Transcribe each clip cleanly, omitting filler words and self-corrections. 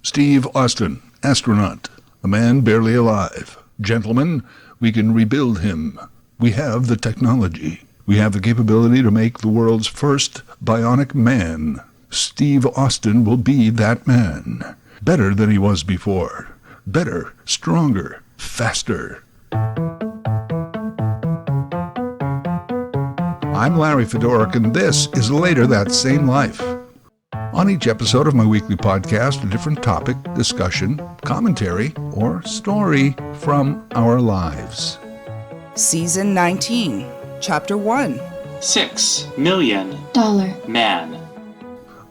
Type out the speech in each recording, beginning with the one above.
Steve Austin, astronaut, a man barely alive. Gentlemen, we can rebuild him. We have the technology. We have the capability to make the world's first bionic man. Steve Austin will be that man. Better than he was before. Better, stronger, faster. I'm Larry Fedoruk, and this is Later That Same Life. On each episode of my weekly podcast, a different topic, discussion, commentary, or story from our lives. Season 19, Chapter 1. $6 Million Man.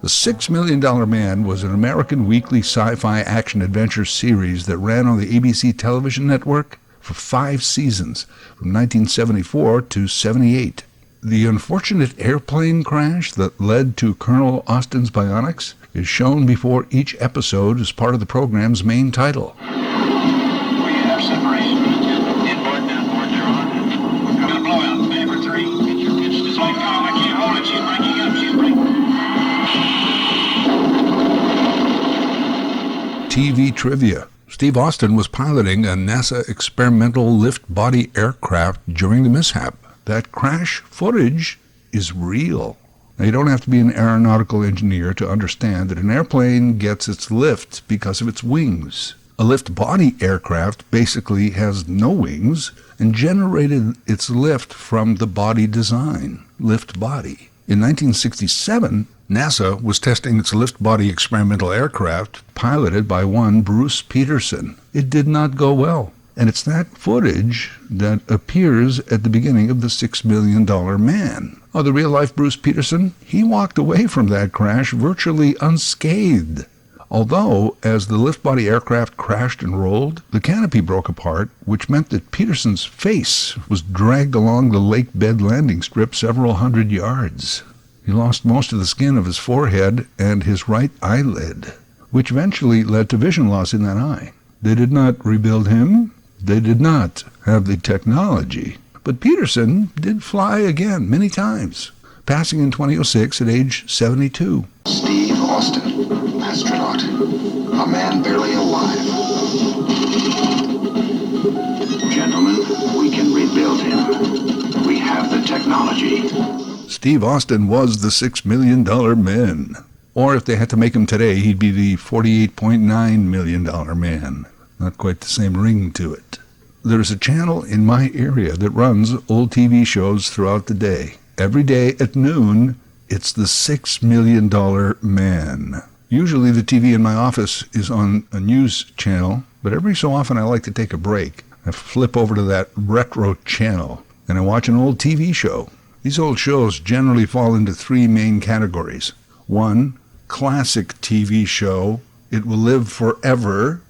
The $6 Million Man was an American weekly sci-fi action-adventure series that ran on the ABC television network for 5 seasons, from 1974 to 78. The unfortunate airplane crash that led to Colonel Austin's bionics is shown before each episode as part of the program's main title. We have separation. Inboard and outboard, they're on. We're going to blow out. Maneuver 3. It's like, I can't hold it. She's breaking up. She's breaking. TV trivia. Steve Austin was piloting a NASA experimental lift-body aircraft during the mishap. That crash footage is real. Now, you don't have to be an aeronautical engineer to understand that an airplane gets its lift because of its wings. A lift-body aircraft basically has no wings and generated its lift from the body design, lift-body. In 1967, NASA was testing its lift-body experimental aircraft piloted by one Bruce Peterson. It did not go well. And it's that footage that appears at the beginning of the $6 Million Man. Oh, the real-life Bruce Peterson? He walked away from that crash virtually unscathed. Although, as the lift-body aircraft crashed and rolled, the canopy broke apart, which meant that Peterson's face was dragged along the lake bed landing strip several hundred yards. He lost most of the skin of his forehead and his right eyelid, which eventually led to vision loss in that eye. They did not rebuild him. They did not have the technology. But Peterson did fly again many times, passing in 2006 at age 72. Steve Austin, astronaut. A man barely alive. Gentlemen, we can rebuild him. We have the technology. Steve Austin was the $6 Million Man. Or if they had to make him today, he'd be the $48.9 million man. Not quite the same ring to it. There's a channel in my area that runs old TV shows throughout the day. Every day at noon, it's the $6 Million Man. Usually the TV in my office is on a news channel, but every so often I like to take a break. I flip over to that retro channel, and I watch an old TV show. These old shows generally fall into 3 main categories. 1, classic TV show. It will live forever.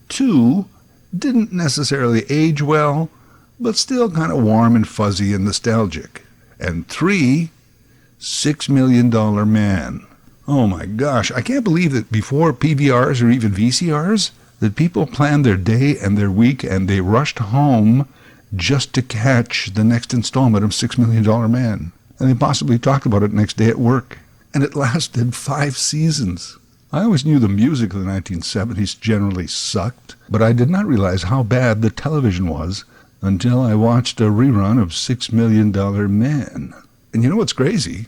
2, didn't necessarily age well, but still kind of warm and fuzzy and nostalgic. And 3, $6 Million Man. Oh my gosh, I can't believe that before PVRs or even VCRs, that people planned their day and their week and they rushed home just to catch the next installment of $6 Million Man. And they possibly talked about it next day at work. And it lasted 5 seasons. I always knew the music of the 1970s generally sucked, but I did not realize how bad the television was until I watched a rerun of $6 Million Man. And you know what's crazy?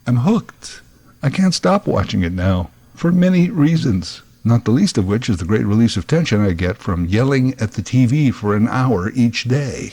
I'm hooked. I can't stop watching it now, for many reasons, not the least of which is the great release of tension I get from yelling at the TV for an hour each day.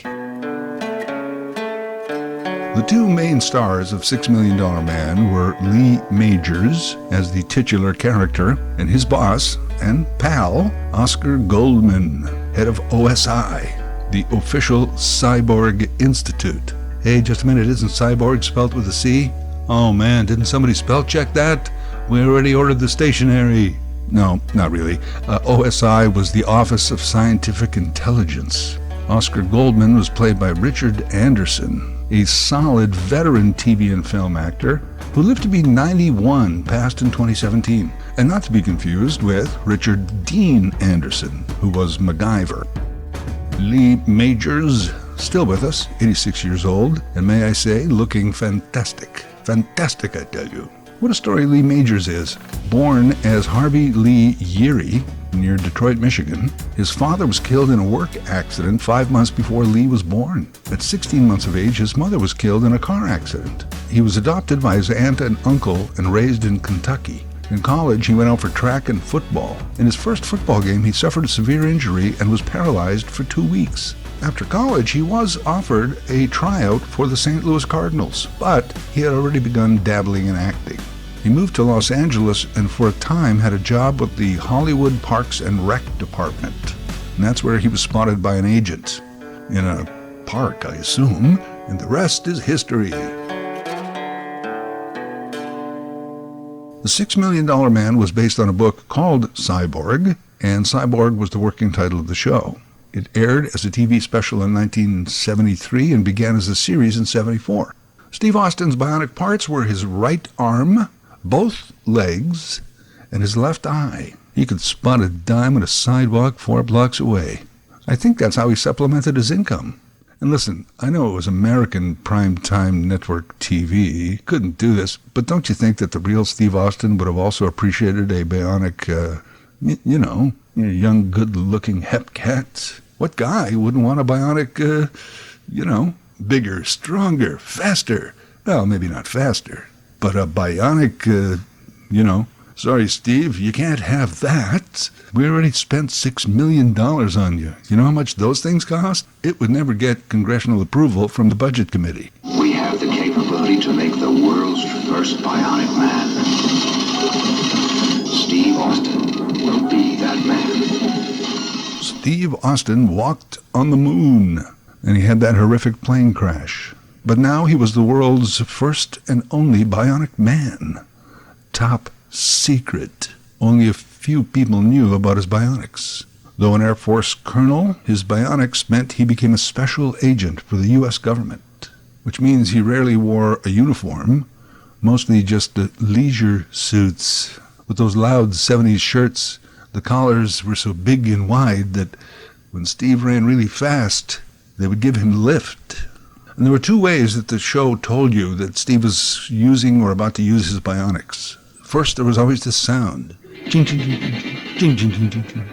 The 2 main stars of $6 Million Man were Lee Majors as the titular character and his boss and pal, Oscar Goldman, head of OSI, the official Cyborg Institute. Hey, just a minute, isn't cyborg spelt with a C? Oh man, didn't somebody spell check that? We already ordered the stationery. No, not really. OSI was the Office of Scientific Intelligence. Oscar Goldman was played by Richard Anderson, a solid veteran TV and film actor who lived to be 91, passed in 2017, and not to be confused with Richard Dean Anderson, who was MacGyver. Lee Majors, still with us, 86 years old, and may I say, looking fantastic. Fantastic, I tell you. What a story Lee Majors is. Born as Harvey Lee Yeary near Detroit, Michigan, his father was killed in a work accident 5 months before Lee was born. At 16 months of age, his mother was killed in a car accident. He was adopted by his aunt and uncle and raised in Kentucky. In college, he went out for track and football. In his first football game, he suffered a severe injury and was paralyzed for 2 weeks. After college, he was offered a tryout for the St. Louis Cardinals, but he had already begun dabbling in acting. He moved to Los Angeles and for a time had a job with the Hollywood Parks and Rec Department. And that's where he was spotted by an agent. In a park, I assume, and the rest is history. The $6 Million Man was based on a book called Cyborg, and Cyborg was the working title of the show. It aired as a TV special in 1973 and began as a series in 1974. Steve Austin's bionic parts were his right arm, both legs, and his left eye. He could spot a dime on a sidewalk 4 blocks away. I think that's how he supplemented his income. And listen, I know it was American primetime network TV. Couldn't do this, but don't you think that the real Steve Austin would have also appreciated a bionic, young, good-looking hep cat? What guy wouldn't want a bionic, bigger, stronger, faster? Well, maybe not faster, but a bionic, sorry, Steve, you can't have that. We already spent $6 million on you. You know how much those things cost? It would never get congressional approval from the Budget Committee. We have the capability to make the world's first bionic man. Steve Austin will be that man. Steve Austin walked on the moon, and he had that horrific plane crash. But now he was the world's first and only bionic man. Top secret. Only a few people knew about his bionics. Though an Air Force colonel, his bionics meant he became a special agent for the U.S. government, which means he rarely wore a uniform, mostly just leisure suits. With those loud 70s shirts, the collars were so big and wide that when Steve ran really fast, they would give him lift. And there were 2 ways that the show told you that Steve was using or about to use his bionics. First, there was always this sound. Ching, ching, ching, ching, ching, ching, ching, ching, ching.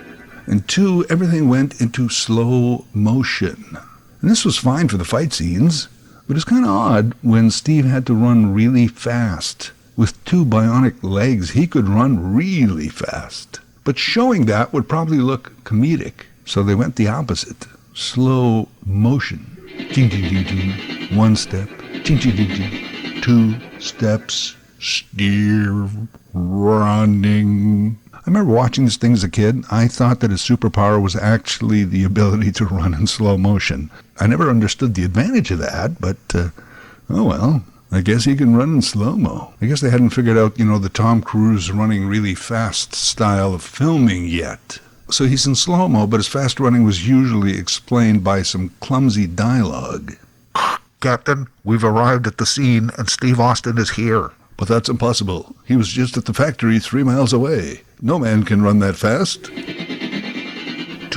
And 2, everything went into slow motion. And this was fine for the fight scenes, but it's kind of odd when Steve had to run really fast. With 2 bionic legs, he could run really fast. But showing that would probably look comedic, so they went the opposite. Slow motion. Ching, ching, ching, ching. 1 step. Ching, ching, ching, ching. 2 steps. Steve running. I remember watching this thing as a kid. I thought that his superpower was actually the ability to run in slow motion. I never understood the advantage of that, but, oh well, I guess he can run in slow-mo. I guess they hadn't figured out, the Tom Cruise running really fast style of filming yet. So he's in slow-mo, but his fast running was usually explained by some clumsy dialogue. Captain, we've arrived at the scene and Steve Austin is here. But that's impossible. He was just at the factory 3 miles away. No man can run that fast. 2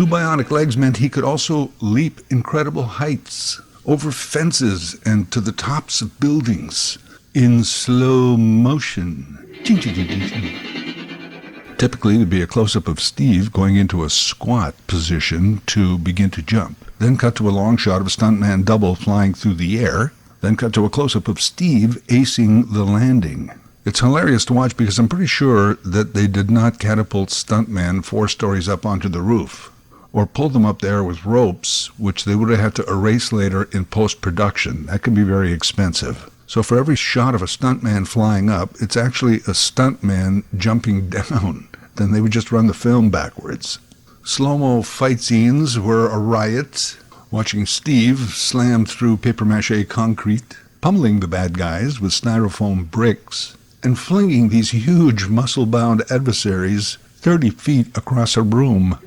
bionic legs meant he could also leap incredible heights, over fences and to the tops of buildings, in slow motion. Ching, ching, ching, ching, ching. Typically, there'd be a close-up of Steve going into a squat position to begin to jump. Then cut to a long shot of a stuntman double flying through the air. Then cut to a close-up of Steve acing the landing. It's hilarious to watch because I'm pretty sure that they did not catapult stuntmen 4 stories up onto the roof, or pull them up there with ropes, which they would have had to erase later in post-production. That can be very expensive. So for every shot of a stuntman flying up, it's actually a stuntman jumping down. Then they would just run the film backwards. Slow-mo fight scenes were a riot. Watching Steve slam through papier-mâché concrete, pummeling the bad guys with styrofoam bricks, and flinging these huge muscle-bound adversaries 30 feet across a room.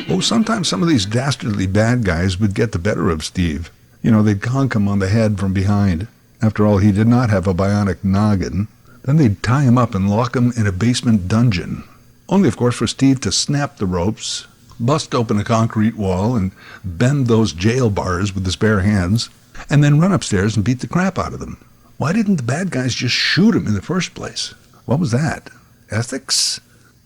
Oh, sometimes some of these dastardly bad guys would get the better of Steve. They'd conk him on the head from behind. After all, he did not have a bionic noggin. Then they'd tie him up and lock him in a basement dungeon. Only, of course, for Steve to snap the ropes, bust open a concrete wall, and bend those jail bars with his bare hands, and then run upstairs and beat the crap out of them. Why didn't the bad guys just shoot him in the first place? What was that? Ethics?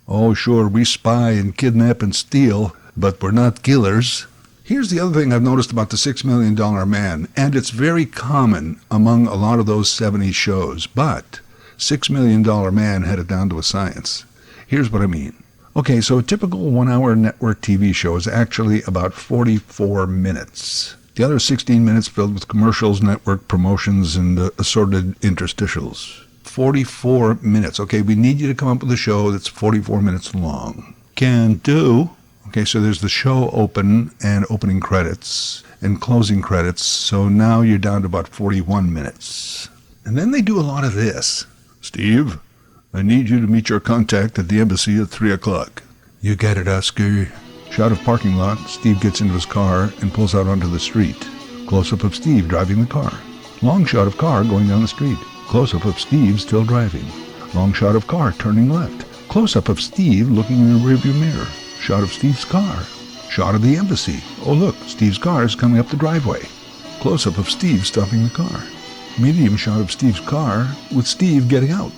Oh, sure, we spy and kidnap and steal, but we're not killers. Here's the other thing I've noticed about the $6 Million Man, and it's very common among a lot of those 70s shows, but $6 Million Man had it down to a science. Here's what I mean. Okay, so a typical 1-hour network TV show is actually about 44 minutes. The other 16 minutes filled with commercials, network promotions, and assorted interstitials. 44 minutes. Okay, we need you to come up with a show that's 44 minutes long. Can do. Okay, so there's the show open and opening credits and closing credits, so now you're down to about 41 minutes. And then they do a lot of this. Steve, I need you to meet your contact at the embassy at 3 o'clock. You got it, Oscar. Shot of parking lot, Steve gets into his car and pulls out onto the street. Close-up of Steve driving the car. Long shot of car going down the street. Close-up of Steve still driving. Long shot of car turning left. Close-up of Steve looking in the rearview mirror. Shot of Steve's car. Shot of the embassy. Oh look, Steve's car is coming up the driveway. Close-up of Steve stopping the car. Medium shot of Steve's car with Steve getting out.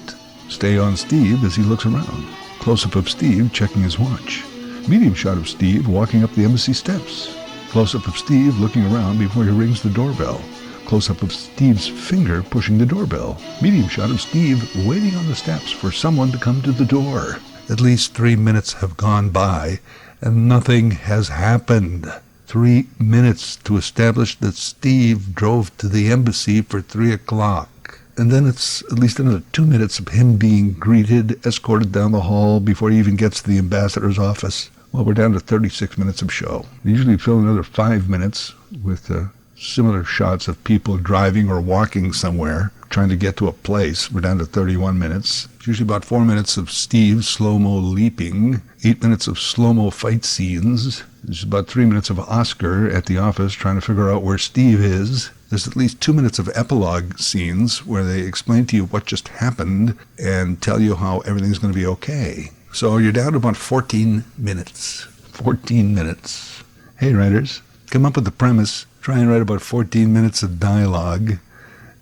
Stay on Steve as he looks around. Close-up of Steve checking his watch. Medium shot of Steve walking up the embassy steps. Close-up of Steve looking around before he rings the doorbell. Close-up of Steve's finger pushing the doorbell. Medium shot of Steve waiting on the steps for someone to come to the door. At least 3 minutes have gone by, and nothing has happened. 3 minutes to establish that Steve drove to the embassy for 3 o'clock. And then it's at least another 2 minutes of him being greeted, escorted down the hall before he even gets to the ambassador's office. Well, we're down to 36 minutes of show. They usually fill another 5 minutes with similar shots of people driving or walking somewhere, trying to get to a place. We're down to 31 minutes. It's usually about 4 minutes of Steve slow-mo leaping, 8 minutes of slow-mo fight scenes. There's about 3 minutes of Oscar at the office trying to figure out where Steve is. There's at least 2 minutes of epilogue scenes where they explain to you what just happened and tell you how everything's going to be okay. So you're down to about 14 minutes. 14 minutes. Hey, writers, come up with the premise. Try and write about 14 minutes of dialogue,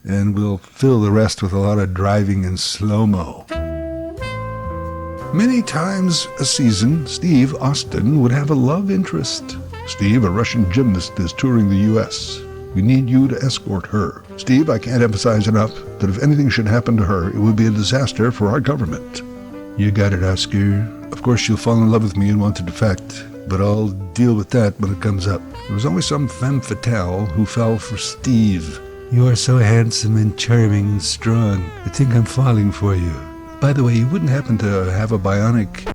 and we'll fill the rest with a lot of driving and slow-mo. Many times a season, Steve Austin would have a love interest. Steve, a Russian gymnast, is touring the U.S. We need you to escort her. Steve, I can't emphasize enough that if anything should happen to her, it would be a disaster for our government. You got it, Oscar. Of course, she'll fall in love with me and want to defect, but I'll deal with that when it comes up. There was always some femme fatale who fell for Steve. You are so handsome and charming and strong. I think I'm falling for you. By the way, you wouldn't happen to have a bionic...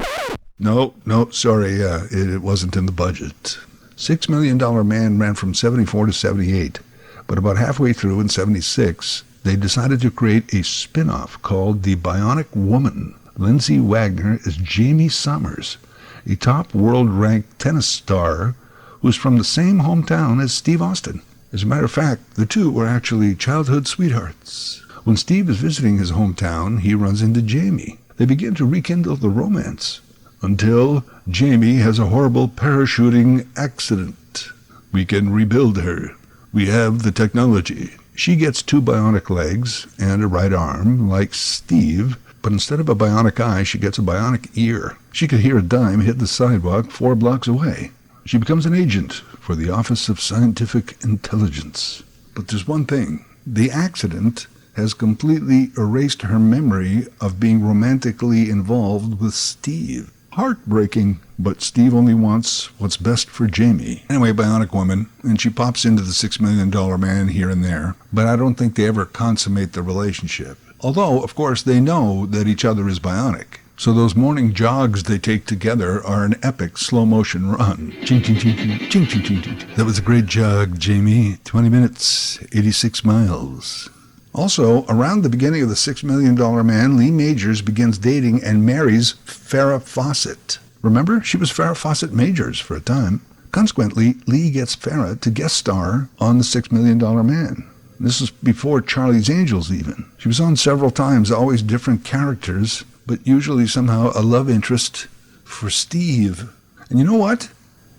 No, sorry, it wasn't in the budget. $6 Million Man ran from 74 to 78, but about halfway through in 76, they decided to create a spin-off called The Bionic Woman. Lindsay Wagner is Jamie Summers, a top world-ranked tennis star who's from the same hometown as Steve Austin. As a matter of fact, the two were actually childhood sweethearts. When Steve is visiting his hometown, he runs into Jamie. They begin to rekindle the romance, until Jamie has a horrible parachuting accident. We can rebuild her. We have the technology. She gets 2 bionic legs and a right arm, like Steve, but instead of a bionic eye, she gets a bionic ear. She could hear a dime hit the sidewalk 4 blocks away. She becomes an agent for the Office of Scientific Intelligence. But there's one thing. The accident has completely erased her memory of being romantically involved with Steve. Heartbreaking, but Steve only wants what's best for Jamie. Anyway, Bionic Woman, and she pops into the $6 Million Man here and there, but I don't think they ever consummate the relationship. Although, of course, they know that each other is bionic. So those morning jogs they take together are an epic slow-motion run. Ching, ching, ching, ching, ching, ching, ching, ching. That was a great jog, Jamie. 20 minutes, 86 miles. Also, around the beginning of the $6 Million Man, Lee Majors begins dating and marries Farrah Fawcett. Remember? She was Farrah Fawcett Majors for a time. Consequently, Lee gets Farrah to guest star on the $6 Million Man. This is before Charlie's Angels even. She was on several times, always different characters, but usually somehow a love interest for Steve. And you know what?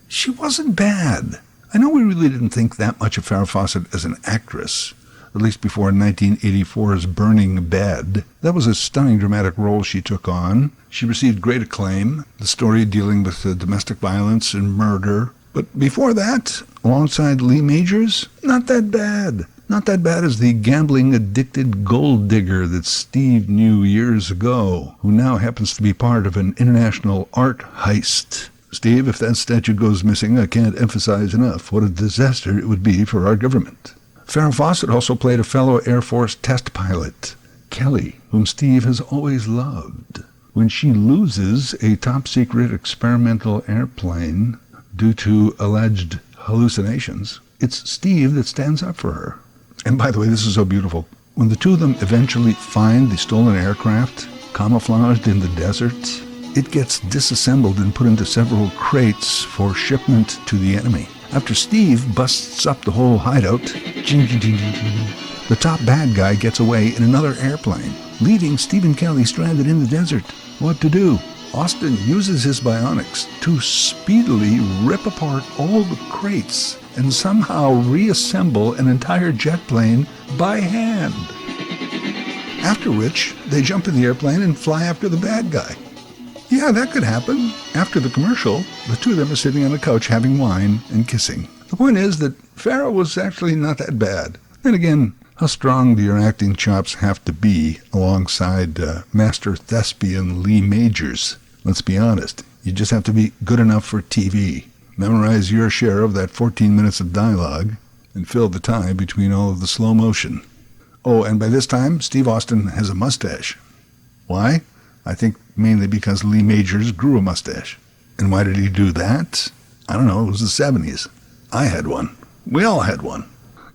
She wasn't bad. I know we really didn't think that much of Farrah Fawcett as an actress. at least before 1984's Burning Bed. That was a stunning dramatic role she took on. She received great acclaim, the story dealing with domestic violence and murder. But before that, alongside Lee Majors, not that bad. Not that bad as the gambling-addicted gold digger that Steve knew years ago, who now happens to be part of an international art heist. Steve, if that statue goes missing, I can't emphasize enough what a disaster it would be for our government. Farrah Fawcett also played a fellow Air Force test pilot, Kelly, whom Steve has always loved. When she loses a top-secret experimental airplane due to alleged hallucinations, it's Steve that stands up for her. And by the way, this is so beautiful. When the two of them eventually find the stolen aircraft, camouflaged in the desert, it gets disassembled and put into several crates for shipment to the enemy. After Steve busts up the whole hideout, the top bad guy gets away in another airplane, leaving Steve and Kelly stranded in the desert. What to do? Austin uses his bionics to speedily rip apart all the crates and somehow reassemble an entire jet plane by hand. After which, they jump in the airplane and fly after the bad guy. Yeah, that could happen. After the commercial, the two of them are sitting on the couch having wine and kissing. The point is that Farrah was actually not that bad. Then again, how strong do your acting chops have to be alongside master thespian Lee Majors? Let's be honest, you just have to be good enough for TV. Memorize your share of that 14 minutes of dialogue and fill the time between all of the slow motion. Oh, and by this time, Steve Austin has a mustache. Why? I think mainly because Lee Majors grew a mustache. And why did he do that? I don't know, it was the 70s. I had one. We all had one.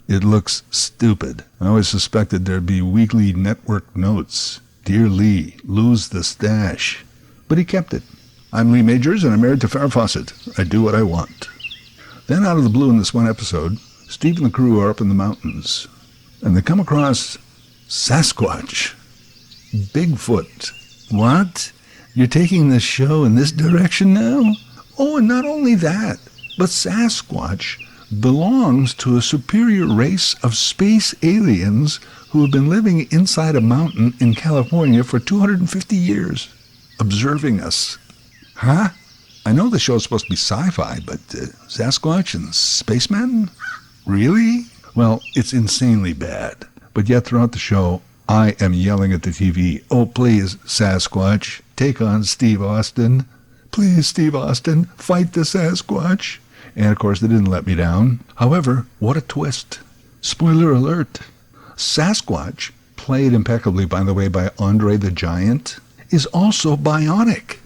It looks stupid. I always suspected there'd be weekly network notes. Dear Lee, lose the stash. But he kept it. I'm Lee Majors, and I'm married to Farrah Fawcett. I do what I want. Then out of the blue in this one episode, Steve and the crew are up in the mountains, and they come across Sasquatch. Bigfoot. What? You're taking this show in this direction now? Oh, and not only that, but Sasquatch belongs to a superior race of space aliens who have been living inside a mountain in California for 250 years, observing us. Huh? I know the show's supposed to be sci-fi, but Sasquatch and spacemen? Really? Well, it's insanely bad. But yet throughout the show, I am yelling at the TV, oh, please, Sasquatch, take on Steve Austin. Please, Steve Austin, fight the Sasquatch. And, of course, they didn't let me down. However, what a twist. Spoiler alert. Sasquatch, played impeccably, by the way, by Andre the Giant, is also bionic.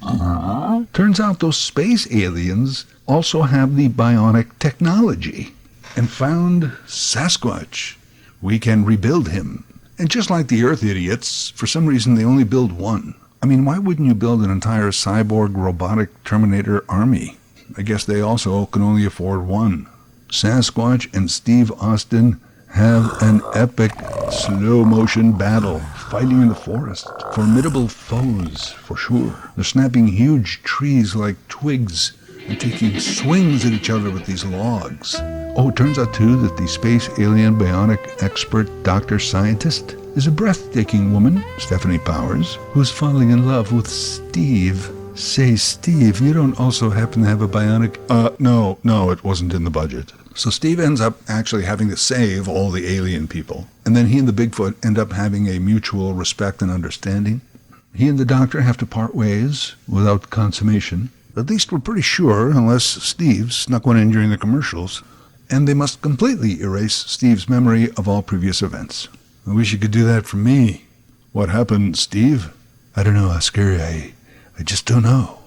Turns out those space aliens also have the bionic technology. And found Sasquatch. We can rebuild him. And just like the Earth idiots, for some reason they only build one. I mean, why wouldn't you build an entire cyborg robotic Terminator army? I guess they also can only afford one. Sasquatch and Steve Austin have an epic slow-motion battle, fighting in the forest. Formidable foes, for sure. They're snapping huge trees like twigs and taking swings at each other with these logs. Oh, it turns out, too, that the space alien bionic expert doctor scientist is a breathtaking woman, Stephanie Powers, who's falling in love with Steve. Say, Steve, you don't also happen to have a bionic... No, it wasn't in the budget. So Steve ends up actually having to save all the alien people. And then he and the Bigfoot end up having a mutual respect and understanding. He and the doctor have to part ways without consummation. At least we're pretty sure, unless Steve snuck one in during the commercials. And they must completely erase Steve's memory of all previous events. I wish you could do that for me. What happened, Steve? I don't know, Oscar. I just don't know.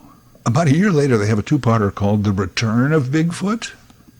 About a year later, they have a two-parter called The Return of Bigfoot.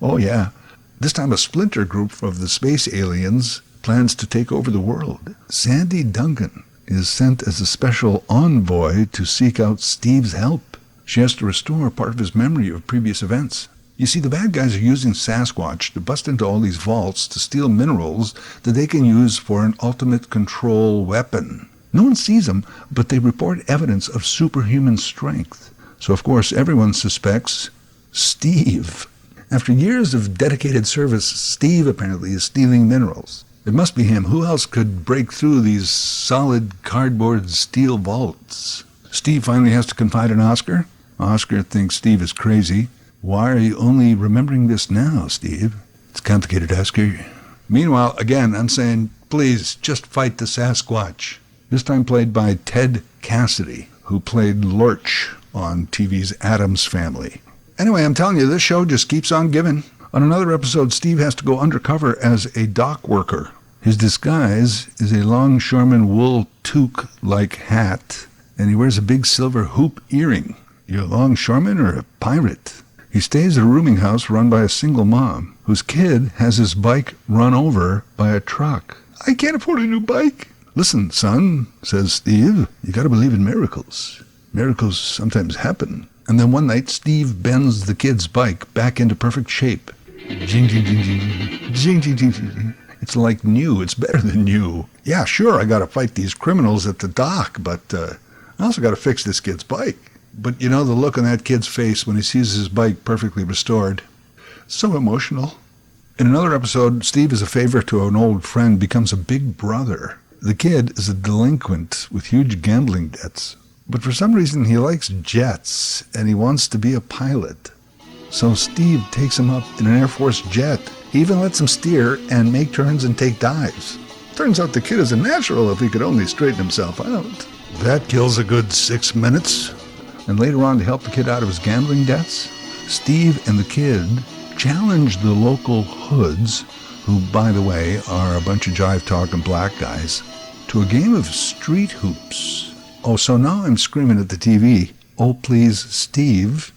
Oh, yeah. This time a splinter group of the space aliens plans to take over the world. Sandy Duncan is sent as a special envoy to seek out Steve's help. She has to restore part of his memory of previous events. You see, the bad guys are using Sasquatch to bust into all these vaults to steal minerals that they can use for an ultimate control weapon. No one sees them, but they report evidence of superhuman strength. So, of course, everyone suspects Steve. After years of dedicated service, Steve apparently is stealing minerals. It must be him. Who else could break through these solid cardboard steel vaults? Steve finally has to confide in Oscar. Oscar thinks Steve is crazy. Why are you only remembering this now, Steve? It's complicated, Oscar. Meanwhile, again, I'm saying, please, just fight the Sasquatch. This time played by Ted Cassidy, who played Lurch on TV's Addams Family. Anyway, I'm telling you, this show just keeps on giving. On another episode, Steve has to go undercover as a dock worker. His disguise is a longshoreman wool toque-like hat, and he wears a big silver hoop earring. You a longshoreman or a pirate? He stays at a rooming house run by a single mom, whose kid has his bike run over by a truck. I can't afford a new bike. Listen, son, says Steve, you gotta believe in miracles. Miracles sometimes happen. And then one night, Steve bends the kid's bike back into perfect shape. Jing, jing, jing, jing. Jing, jing, jing, jing. It's like new. It's better than new. Yeah, sure, I got to fight these criminals at the dock, but I also got to fix this kid's bike. But you know the look on that kid's face when he sees his bike perfectly restored. So emotional. In another episode, Steve, as a favor to an old friend, becomes a big brother. The kid is a delinquent with huge gambling debts. But for some reason, he likes jets, and he wants to be a pilot. So Steve takes him up in an Air Force jet. He even lets him steer and make turns and take dives. Turns out the kid is a natural if he could only straighten himself out. That kills a good 6 minutes. And later on, to help the kid out of his gambling debts, Steve and the kid challenge the local hoods, who, by the way, are a bunch of jive-talking black guys, to a game of street hoops. Oh, so now I'm screaming at the TV, oh, please, Steve,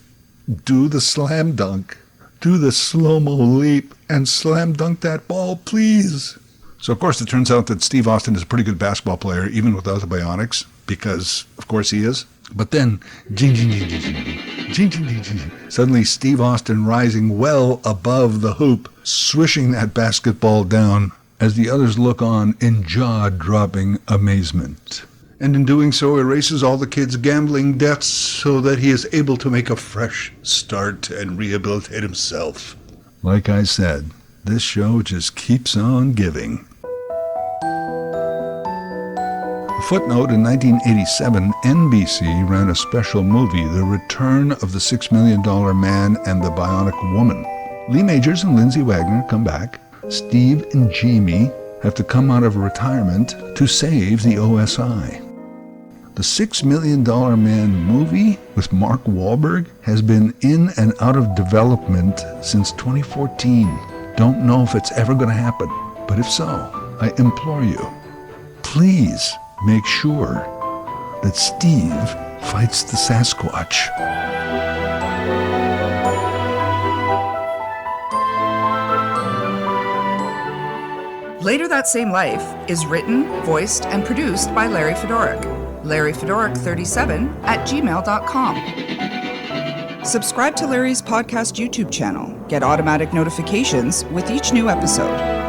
do the slam dunk. Do the slow-mo leap and slam dunk that ball, please. So, of course, it turns out that Steve Austin is a pretty good basketball player, even without the bionics, because, of course, he is. But then, jing, jing, jing, jing, jing, jing, jing, jing, jing. Suddenly, Steve Austin rising well above the hoop, swishing that basketball down as the others look on in jaw-dropping amazement. And in doing so, erases all the kid's gambling debts so that he is able to make a fresh start and rehabilitate himself. Like I said, this show just keeps on giving. A footnote, in 1987, NBC ran a special movie, The Return of the $6 Million Man and the Bionic Woman. Lee Majors and Lindsay Wagner come back. Steve and Jamie have to come out of retirement to save the OSI. The $6 Million Man movie with Mark Wahlberg has been in and out of development since 2014. Don't know if it's ever going to happen, but if so, I implore you, please make sure that Steve fights the Sasquatch. Later That Same Life is written, voiced, and produced by Larry Fedoruk. LarryFedoruk37@gmail.com. Subscribe to Larry's podcast YouTube channel. Get automatic notifications with each new episode.